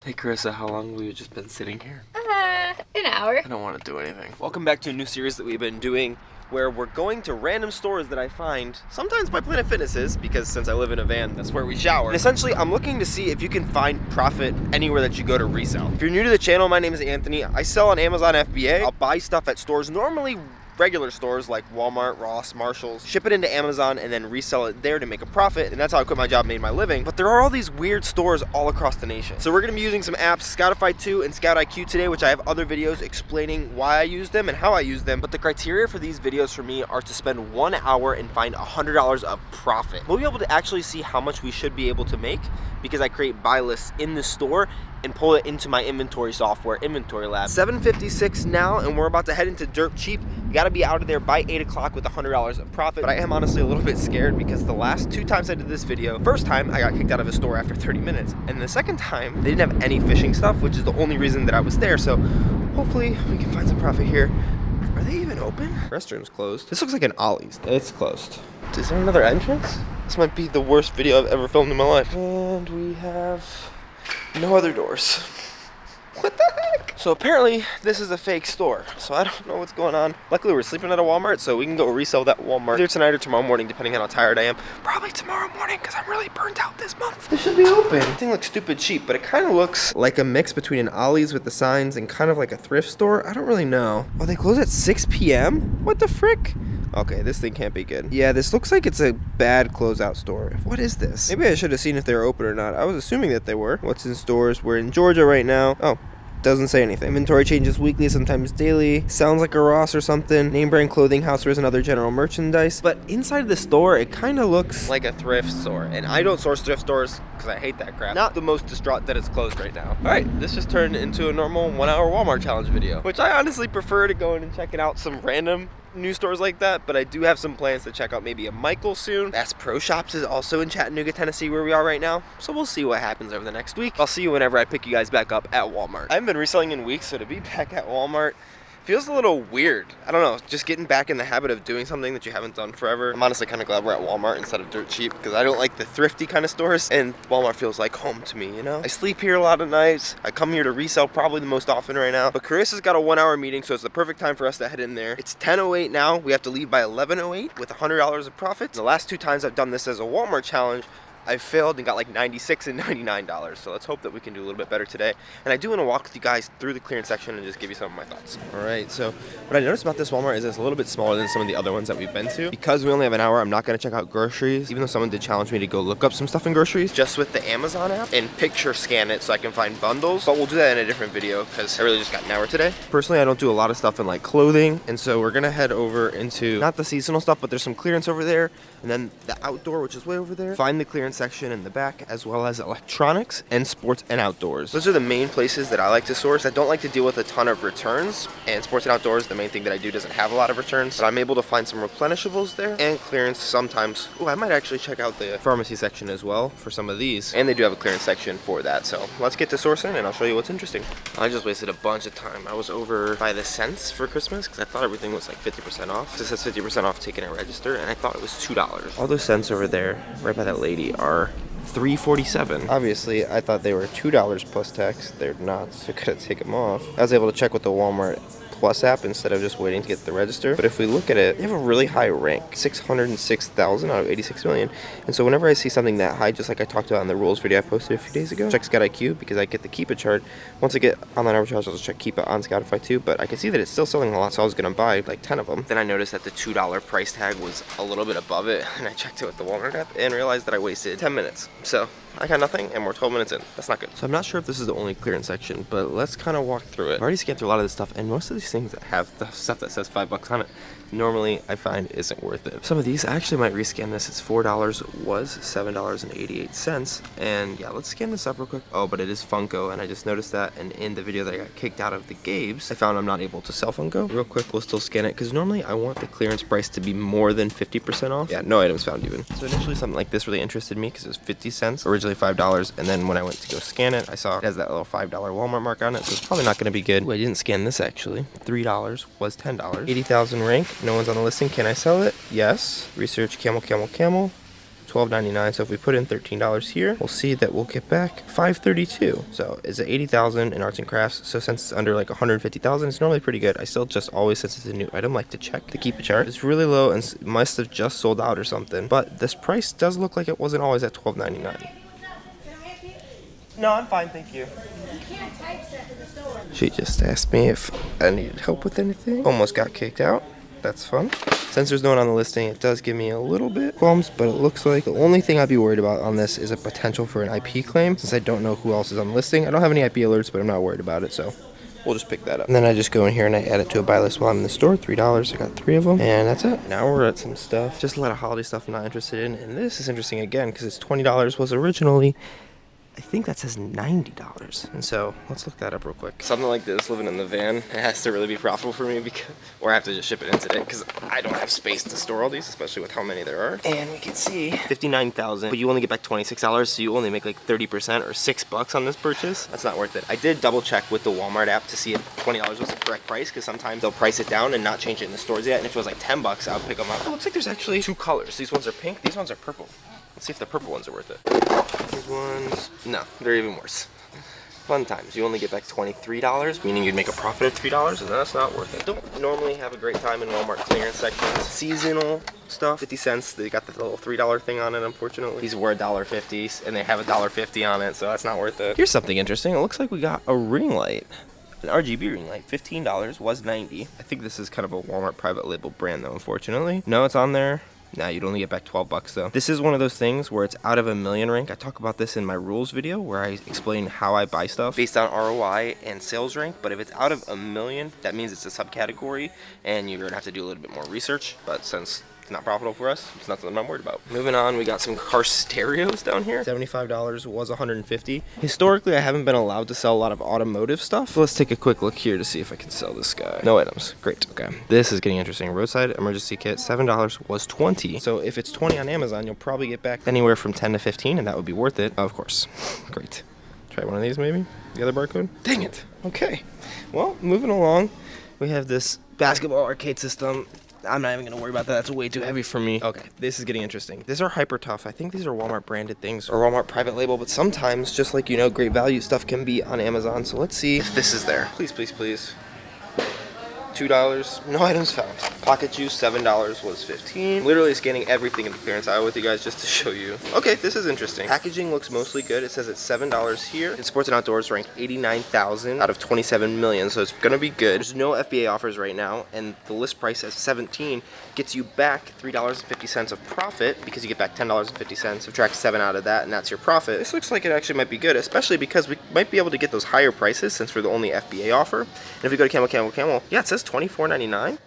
Hey Carissa, how long have we just been sitting here? An hour. I don't want to do anything. Welcome back to a new series that we've been doing where we're going to random stores that I find, sometimes by Planet Fitnesses, because since I live in a van, that's where we shower. And essentially, I'm looking to see if you can find profit anywhere that you go to resell. If you're new to the channel, my name is Anthony. I sell on Amazon FBA. I'll buy stuff at stores, normally regular stores like Walmart, Ross, Marshalls, ship it into Amazon and then resell it there to make a profit, and that's how I quit my job and made my living. But there are all these weird stores all across the nation. So we're gonna be using some apps, Scoutify 2 and Scout IQ today, which I have other videos explaining why I use them and how I use them. But the criteria for these videos for me are to spend 1 hour and find $100 of profit. We'll be able to actually see how much we should be able to make because I create buy lists in the store and pull it into my inventory software, Inventory Lab. 7:56 now, and we're about to head into Dirt Cheap. You gotta be out of there by 8 o'clock with $100 of profit. But I am honestly a little bit scared because the last 2 times I did this video, first time I got kicked out of a store after 30 minutes, and the second time they didn't have any fishing stuff, which is the only reason that I was there. So hopefully we can find some profit here. Are they even open? Restroom's closed. This looks like an Ollie's. It's closed. Is there another entrance? This might be the worst video I've ever filmed in my life. And we have no other doors. What the heck? So apparently this is a fake store, so I don't know what's going on. Luckily we're sleeping at a Walmart, so we can go resell that Walmart either tonight or tomorrow morning, depending on how tired I am. Probably tomorrow morning, because I'm really burnt out this month. This should be open. The thing looks stupid cheap, but it kind of looks like a mix between an Ollie's with the signs and kind of like a thrift store. I don't really know. Oh, they close at 6 p.m.? What the frick? Okay, this thing can't be good. Yeah, this looks like it's a bad closeout store. What is this? Maybe I should have seen if they were open or not. I was assuming that they were. What's in stores? We're in Georgia right now. Oh, doesn't say anything. Inventory changes weekly, sometimes daily. Sounds like a Ross or something. Name brand clothing, housewares, and other general merchandise. But inside the store, it kind of looks like a thrift store. And I don't source thrift stores because I hate that crap. Not the most distraught that it's closed right now. All right, this just turned into a normal 1 hour Walmart challenge video, which I honestly prefer to go in and checking out some random new stores like that, but I do have some plans to check out maybe a Michael's soon. Bass Pro Shops is also in Chattanooga, Tennessee, where we are right now, so we'll see what happens over the next week. I'll see you whenever I pick you guys back up at Walmart. I haven't been reselling in weeks, so to be back at Walmart feels a little weird. I don't know, just getting back in the habit of doing something that you haven't done forever. I'm honestly kind of glad we're at Walmart instead of Dirt Cheap because I don't like the thrifty kind of stores, and Walmart feels like home to me, you know? I sleep here a lot of nights. I come here to resell probably the most often right now. But Carissa's got a 1 hour meeting, so it's the perfect time for us to head in there. It's 10:08 now. We have to leave by 11:08 with $100 of profit. The last 2 times I've done this as a Walmart challenge, I failed and got like $96 and $99, so let's hope that we can do a little bit better today. And I do want to walk with you guys through the clearance section and just give you some of my thoughts. All right, so what I noticed about this Walmart is it's a little bit smaller than some of the other ones that we've been to. Because we only have an hour, I'm not going to check out groceries, even though someone did challenge me to go look up some stuff in groceries just with the Amazon app and picture scan it so I can find bundles. But we'll do that in a different video because I really just got an hour today. Personally, I don't do a lot of stuff in like clothing, and so we're going to head over into not the seasonal stuff, but there's some clearance over there, and then the outdoor, which is way over there. Find the clearance section in the back, as well as electronics and sports and outdoors. Those are the main places that I like to source. I don't like to deal with a ton of returns, and sports and outdoors, the main thing that I do doesn't have a lot of returns, but I'm able to find some replenishables there and clearance sometimes. Oh, I might actually check out the pharmacy section as well for some of these, and they do have a clearance section for that. So let's get to sourcing and I'll show you what's interesting. I just wasted a bunch of time. I was over by the cents for Christmas because I thought everything was like 50% off. This says 50% off taken at register, and I thought it was $2. All those cents over there right by that lady are $3.47. Obviously, I thought they were $2 plus tax. They're not, so I gotta take them off. I was able to check with the Walmart Plus app instead of just waiting to get the register. But if we look at it, they have a really high rank, 606,000 out of 86 million. And so whenever I see something that high, just like I talked about in the rules video I posted a few days ago, check Scout IQ because I get the Keep It chart. Once I get online arbitrage, I'll just check Keep It on Scoutify too. But I can see that it's still selling a lot, so I was gonna buy like 10 of them. Then I noticed that the $2 price tag was a little bit above it, and I checked it with the Walmart app and realized that I wasted 10 minutes. So I got nothing, and we're 12 minutes in. That's not good. So I'm not sure if this is the only clearance section, but let's kind of walk through it. I've already scanned through a lot of this stuff, and most of these things that have the stuff that says $5 on it, normally I find isn't worth it. Some of these, I actually might rescan this. It's $4, was $7.88. And yeah, let's scan this up real quick. Oh, but it is Funko, and I just noticed that, and in the video that I got kicked out of the Gabe's, I found I'm not able to sell Funko. Real quick, we'll still scan it, because normally I want the clearance price to be more than 50% off. Yeah, no items found even. So initially something like this really interested me, because it was 50 cents, originally $5, and then when I went to go scan it, I saw it has that little $5 Walmart mark on it, so it's probably not going to be good. Ooh, I didn't scan this actually. $3 was $10. 80,000 rank. No one's on the listing. Can I sell it? Yes. Research camel, camel, camel. $12.99. So if we put in $13 here, we'll see that we'll get back $532. So it's at 80,000 in arts and crafts. So since it's under like 150,000, it's normally pretty good. I still just always, since it's a new item, like to check the keep a chart. It's really low and must have just sold out or something. But this price does look like it wasn't always at $12.99. No, I'm fine, thank you. She just asked me if I needed help with anything. Almost got kicked out. That's fun. Since there's no one on the listing, it does give me a little bit qualms, but it looks like the only thing I'd be worried about on this is a potential for an IP claim. Since I don't know who else is on the listing, I don't have any IP alerts, but I'm not worried about it, so we'll just pick that up. And then I just go in here and I add it to a buy list while I'm in the store. $3. I got 3 of them, and that's it. Now we're at some stuff. Just a lot of holiday stuff I'm not interested in, and this is interesting again because it's $20. Was originally, I think that says $90, and so let's look that up real quick. Something like this, living in the van, it has to really be profitable for me, because, or I have to just ship it in today because I don't have space to store all these, especially with how many there are. And we can see 59,000, but you only get back $26, so you only make like 30% or $6 on this purchase. That's not worth it. I did double check with the Walmart app to see if $20 was the correct price, because sometimes they'll price it down and not change it in the stores yet. And if it was like $10, I would pick them up. Oh, looks like there's actually 2 colors. These ones are pink. These ones are purple. Let's see if the purple ones are worth it. These ones, no, they're even worse. Fun times. You only get back $23, meaning you'd make a profit of $3, and that's not worth it. Don't normally have a great time in Walmart clearance sections. Seasonal stuff, 50 cents. They got the little $3 thing on it, unfortunately. These were $1.50, and they have $1.50 on it, so that's not worth it. Here's something interesting. It looks like we got a ring light. An RGB ring light, $15, was $90. I think this is kind of a Walmart private label brand though, unfortunately. No, it's on there. Nah, you'd only get back $12 though. This is one of those things where it's out of a million rank. I talk about this in my rules video where I explain how I buy stuff based on ROI and sales rank. But if it's out of a million, that means it's a subcategory and you're gonna have to do a little bit more research. But since it's not profitable for us, it's not something I'm worried about. Moving on, we got some car stereos down here. $75 was $150. Historically, I haven't been allowed to sell a lot of automotive stuff. So let's take a quick look here to see if I can sell this guy. No items. Great. Okay. This is getting interesting. Roadside emergency kit, $7 was $20. So if it's $20 on Amazon, you'll probably get back anywhere from $10 to $15, and that would be worth it. Of course. Great. Try one of these maybe? The other barcode? Dang it. Okay. Well, moving along, we have this basketball arcade system. I'm not even going to worry about that. That's way too heavy for me. Okay, this is getting interesting. These are hyper tough. I think these are Walmart branded things or Walmart private label, but sometimes, just like, you know, great value stuff can be on Amazon. So let's see if this is there. Please, please, please. $2, no items found. Pocket juice, $7 was $15. Literally scanning everything in the clearance aisle with you guys just to show you. Okay, this is interesting. Packaging looks mostly good. It says it's $7 here. In sports and outdoors, ranked 89,000 out of 27 million, so it's gonna be good. There's no FBA offers right now, and the list price at $17 gets you back $3.50 of profit because you get back $10.50. Subtract 7 out of that, and that's your profit. This looks like it actually might be good, especially because we might be able to get those higher prices since we're the only FBA offer. And if we go to Camel, yeah, it says $24.99.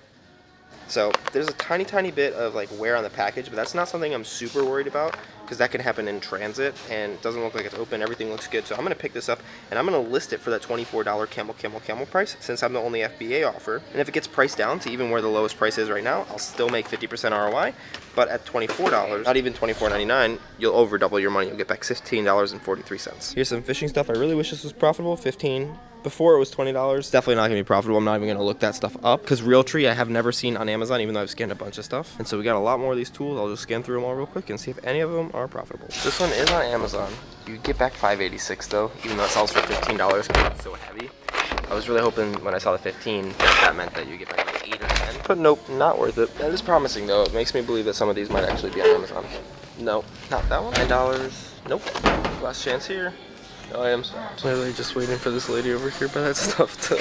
So there's a tiny bit of like wear on the package, but that's not something I'm super worried about because that can happen in transit and it doesn't look like it's open. Everything looks good. So I'm going to pick this up and I'm going to list it for that $24 Camel price since I'm the only FBA offer. And if it gets priced down to even where the lowest price is right now, I'll still make 50% ROI. But at $24, not even $24.99, you'll over double your money. You'll get back $16.43. Here's some fishing stuff. I really wish this was profitable. $15. Before it was $20. Definitely not gonna be profitable. I'm not even gonna look that stuff up because Realtree I have never seen on Amazon, even though I've scanned a bunch of stuff. And so we got a lot more of these tools. I'll just scan through them all real quick and see if any of them are profitable. This one is on Amazon. You get back $5.86 though, even though it sells for $15 because it's so heavy. I was really hoping when I saw the 15 that meant that you get back like 8 or 10. But nope, not worth it. That is promising though. It makes me believe that some of these might actually be on Amazon. No, not that one. $9. Nope. Last chance here. No items. Literally just waiting for this lady over here by that stuff to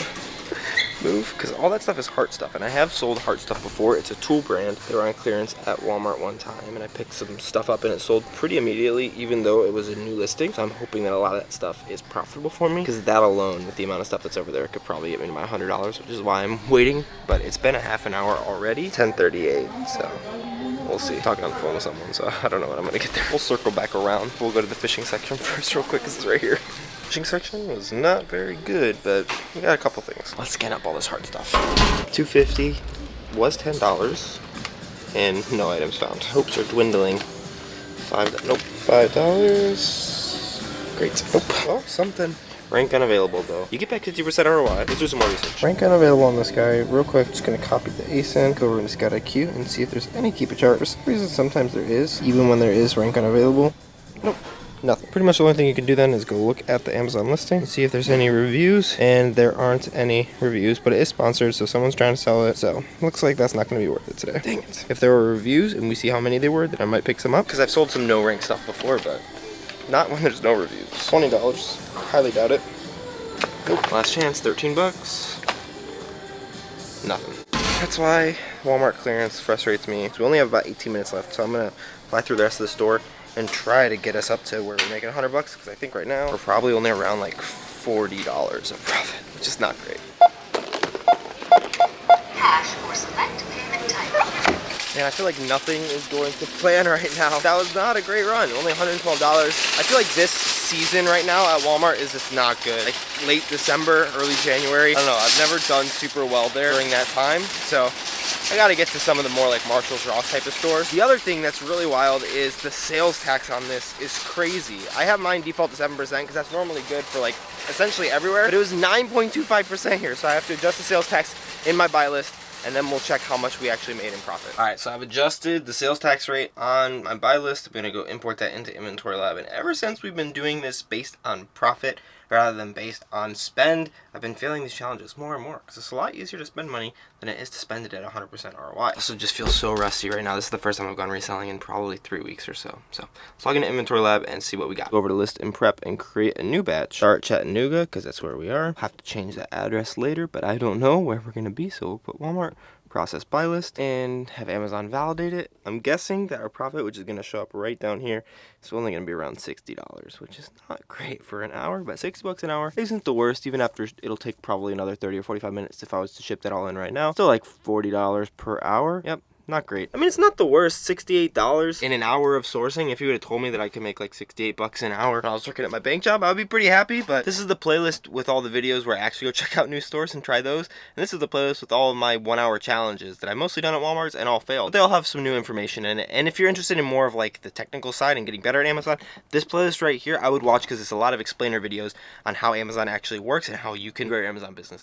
move because all that stuff is Heart stuff, and I have sold Heart stuff before. It's a tool brand. They were on clearance at Walmart one time, and I picked some stuff up, and it sold pretty immediately, even though it was a new listing. So I'm hoping that a lot of that stuff is profitable for me because that alone, with the amount of stuff that's over there, could probably get me to my $100, which is why I'm waiting. But it's been a half an hour already. 10:38. So. We'll see. Talking on the phone with someone, so I don't know when I'm gonna get there. We'll circle back around. We'll go to the fishing section first real quick because it's right here. Fishing section was not very good, but we got a couple things. Let's scan up all this Heart stuff. $2.50 was $10 and no items found. Hopes are dwindling. $5. Great. Nope. Well, something Rank unavailable though. You get back 50% ROI. Let's do some more research. Rank unavailable on this guy. Real quick, just gonna copy the ASIN, go over into Scout IQ, and see if there's any keep a chart. For some reason, sometimes there is, even when there is rank unavailable. Nope. Nothing. Pretty much the only thing you can do then is go look at the Amazon listing and see if there's any reviews, and there aren't any reviews, but it is sponsored, so someone's trying to sell it, so looks like that's not going to be worth it today. Dang it. If there were reviews and we see how many they were, then I might pick some up, because I've sold some no rank stuff before, but not when there's no reviews. $20. Highly doubt it. Nope. Last chance, 13 bucks. Nothing. That's why Walmart clearance frustrates me. So we only have about 18 minutes left, so I'm going to fly through the rest of the store and try to get us up to where we're making 100 bucks, because I think right now we're probably only around like $40 of profit, which is not great. Cash or select payment type. Man, I feel like nothing is going to plan right now. That was not a great run, only $112. I feel like this season right now at Walmart is just not good. Like late December, early January. I don't know, I've never done super well there during that time, so I gotta get to some of the more like Marshall's, Ross type of stores. The other thing that's really wild is the sales tax on this is crazy. I have mine default to 7% because that's normally good for like essentially everywhere, but it was 9.25% here, so I have to adjust the sales tax in my buy list, and then we'll check how much we actually made in profit. All right, so I've adjusted the sales tax rate on my buy list. I'm gonna go import that into Inventory Lab, and ever since we've been doing this based on profit rather than based on spend, I've been failing these challenges more and more, because it's a lot easier to spend money than it is to spend it at 100% ROI. I also just feel so rusty right now. This is the first time I've gone reselling in probably 3 weeks or so. So let's log into Inventory Lab and see what we got. Go over to List and Prep and create a new batch. Start Chattanooga, because that's where we are. Have to change that address later, but I don't know where we're gonna be, so we'll put Walmart, process buy list, and have Amazon validate it. I'm guessing that our profit, which is going to show up right down here, is only going to be around $60, which is not great for an hour, but 60 bucks an hour isn't the worst, even after it'll take probably another 30 or 45 minutes if I was to ship that all in right now. Still like $40 per hour. Yep. Not great. I mean, it's not the worst. $68 in an hour of sourcing. If you would have told me that I could make like 68 bucks an hour when I was working at my bank job, I would be pretty happy. But this is the playlist with all the videos where I actually go check out new stores and try those. And this is the playlist with all of my 1 hour challenges that I've mostly done at Walmart's and all failed. But they all have some new information in it. And if you're interested in more of like the technical side and getting better at Amazon, this playlist right here I would watch, because it's a lot of explainer videos on how Amazon actually works and how you can grow your Amazon business.